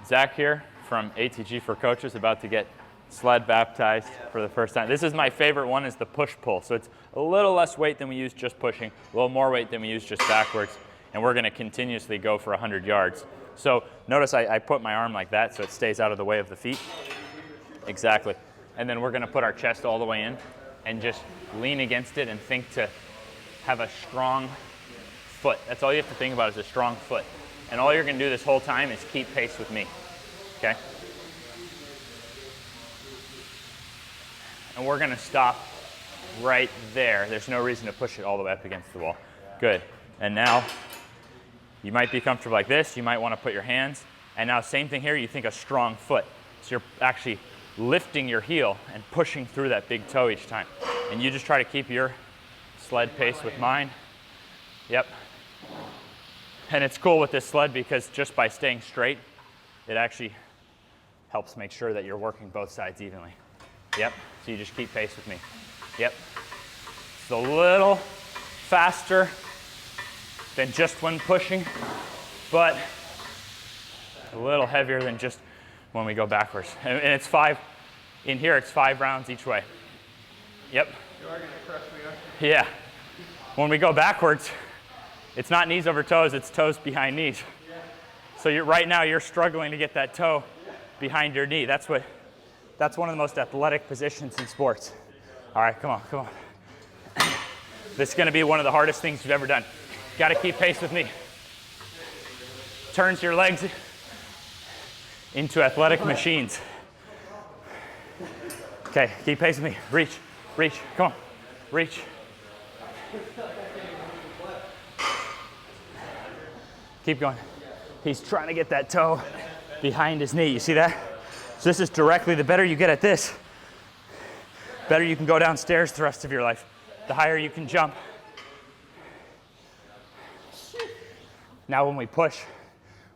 Zach here from ATG for Coaches, about to get sled baptized for the first time. This is my favorite one, is the push-pull. So it's a little less weight than we use just pushing, a little more weight than we use just backwards, and we're gonna continuously go for 100 yards. So notice I put my arm like that so it stays out of the way of the feet. Exactly. And then we're gonna put our chest all the way in and just lean against it and think to have a strong foot. That's all you have to think about, is a strong foot. And all you're gonna do this whole time is keep pace with me, okay? And we're gonna stop right there. There's no reason to push it all the way up against the wall. Good. And now, you might be comfortable like this. You might wanna put your hands. And now same thing here, you think a strong foot. So you're actually lifting your heel and pushing through that big toe each time. And you just try to keep your sled pace with mine. Yep. And it's cool with this sled because just by staying straight, it actually helps make sure that you're working both sides evenly. Yep, so you just keep pace with me. Yep. It's a little faster than just when pushing, but a little heavier than just when we go backwards. And it's 5, in here it's 5 rounds each way. Yep. You are gonna crush me, aren't you? Yeah. When we go backwards, it's not knees over toes, it's toes behind knees. Yeah. So right now you're struggling to get that toe behind your knee. That's one of the most athletic positions in sports. All right, come on, come on. This is gonna be one of the hardest things you've ever done. Gotta keep pace with me. Turns your legs into athletic machines. Okay, keep pace with me. Reach, reach, come on, reach. Keep going. He's trying to get that toe behind his knee. You see that? So this is directly, the better you get at this, better you can go downstairs the rest of your life. The higher you can jump. Now when we push,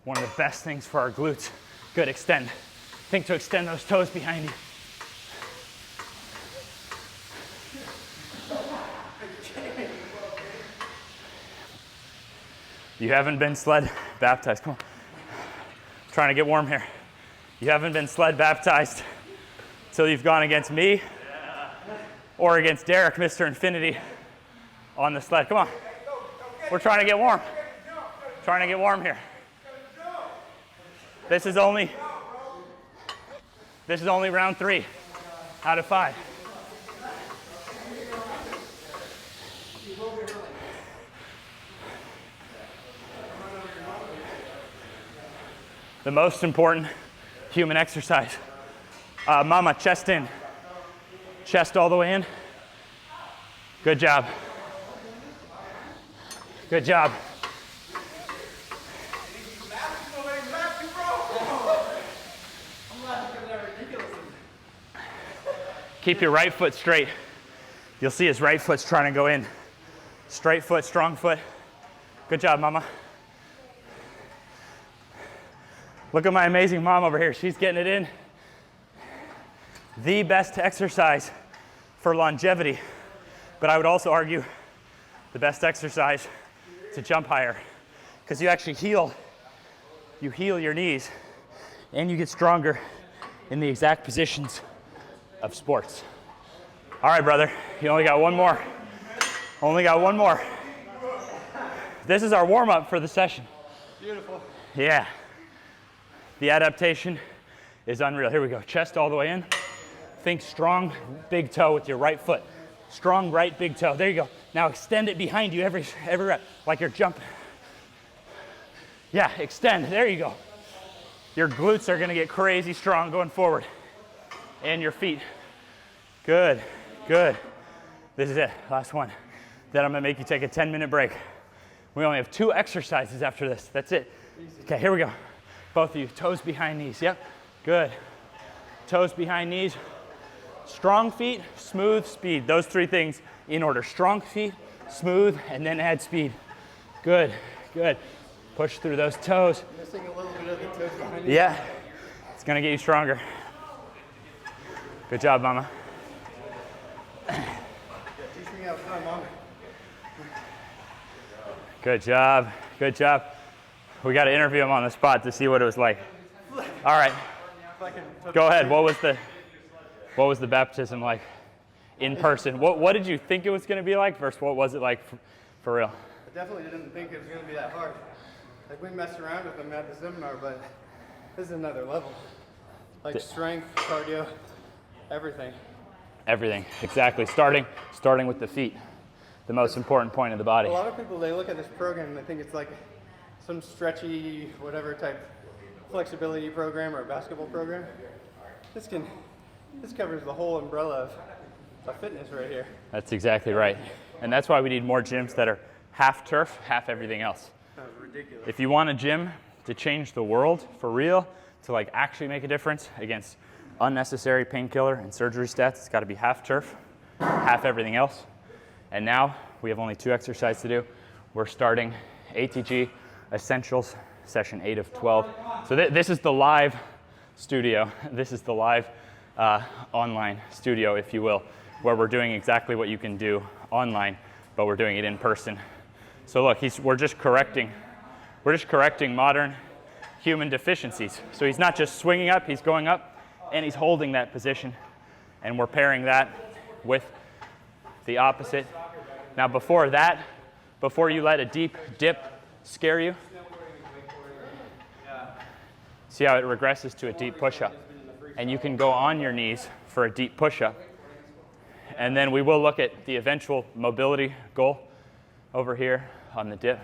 one of the best things for our glutes. Good, extend. Think to extend those toes behind you. You haven't been sled baptized, come on. I'm trying to get warm here. You haven't been sled baptized until you've gone against me or against Derek, Mr. Infinity, on the sled. Come on. We're trying to get warm. Trying to get warm here. This is only round 3 out of 5. The most important human exercise. Mama, chest in. Chest all the way in. Good job. Good job. Keep your right foot straight. You'll see his right foot's trying to go in. Straight foot, strong foot. Good job, mama. Look at my amazing mom over here. She's getting it in. The best exercise for longevity, but I would also argue the best exercise to jump higher, because you actually heal your knees and you get stronger in the exact positions of sports. All right, brother, you only got one more. Only got one more. This is our warm-up for the session. Beautiful. Yeah. The adaptation is unreal. Here we go. Chest all the way in. Think strong, big toe with your right foot. Strong right big toe. There you go. Now extend it behind you every rep, like you're jumping. Yeah, extend. There you go. Your glutes are gonna get crazy strong going forward. And your feet. Good, good. This is it, last one. Then I'm gonna make you take a 10-minute break. We only have 2 exercises after this. That's it. Okay, here we go. Both of you, toes behind knees. Yep, good. Toes behind knees. Strong feet, smooth, speed. Those 3 things in order. Strong feet, smooth, and then add speed. Good, good. Push through those toes. Missing a little bit of the toes behind you. Yeah, it's gonna get you stronger. Good job, mama. Yeah, teach me how to fly, mom. Good job, good job. We got to interview him on the spot to see what it was like. All right, If I can put go ahead. What was the baptism like in person? What did you think it was going to be like versus what was it like for real? I definitely didn't think it was going to be that hard. Like, we messed around with them at the seminar, but this is another level. Like strength, cardio, everything. Everything, exactly. Starting with the feet, the most important point of the body. A lot of people, they look at this program and they think it's like some stretchy, whatever type flexibility program or basketball program. This covers the whole umbrella of fitness right here. That's exactly right. And that's why we need more gyms that are half turf, half everything else. That's ridiculous. If you want a gym to change the world for real, to like actually make a difference against unnecessary painkiller and surgery stats, it's got to be half turf, half everything else. And now we have only 2 exercises to do. We're starting ATG Essentials session 8 of 12. So this is the live studio. This is the live online studio, if you will, where we're doing exactly what you can do online, but we're doing it in person. So look, we're just correcting modern human deficiencies. So he's not just swinging up, he's going up, and he's holding that position. And we're pairing that with the opposite. Now before you let a deep dip scare you, see how it regresses to a deep push-up. And you can go on your knees for a deep push-up. And then we will look at the eventual mobility goal over here on the dip.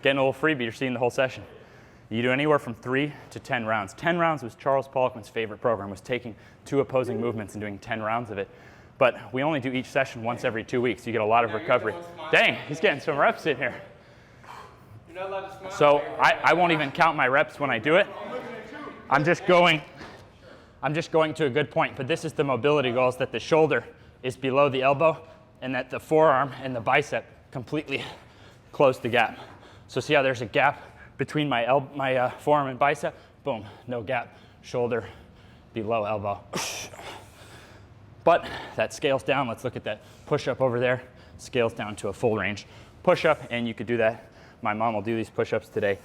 Getting a little freebie, you're seeing the whole session. You do anywhere from 3 to 10 rounds. 10 rounds was Charles Poliquin's favorite program, was taking 2 opposing movements and doing 10 rounds of it. But we only do each session once every 2 weeks. You get a lot of recovery. Dang, he's getting some reps in here. So I won't even count my reps when I do it. I'm just going to a good point, but this is the mobility goals, that the shoulder is below the elbow and that the forearm and the bicep completely close the gap. So see how there's a gap between my forearm and bicep? Boom, no gap. Shoulder below elbow. But that scales down. Let's look at that push-up over there. Scales down to a full range push-up, and you could do that. My mom will do these push-ups today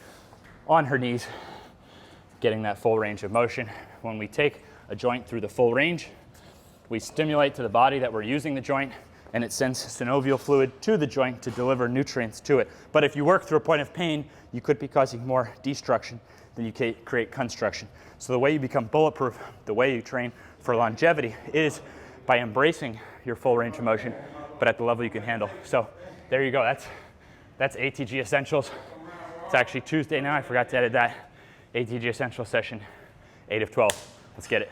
on her knees, getting that full range of motion. When we take a joint through the full range, we stimulate to the body that we're using the joint, and it sends synovial fluid to the joint to deliver nutrients to it. But if you work through a point of pain, you could be causing more destruction than you create construction. So the way you become bulletproof, the way you train for longevity, is by embracing your full range of motion, but at the level you can handle. So there you go. That's ATG Essentials. It's actually Tuesday now. I forgot to edit that. ATG Essentials session 8 of 12. Let's get it.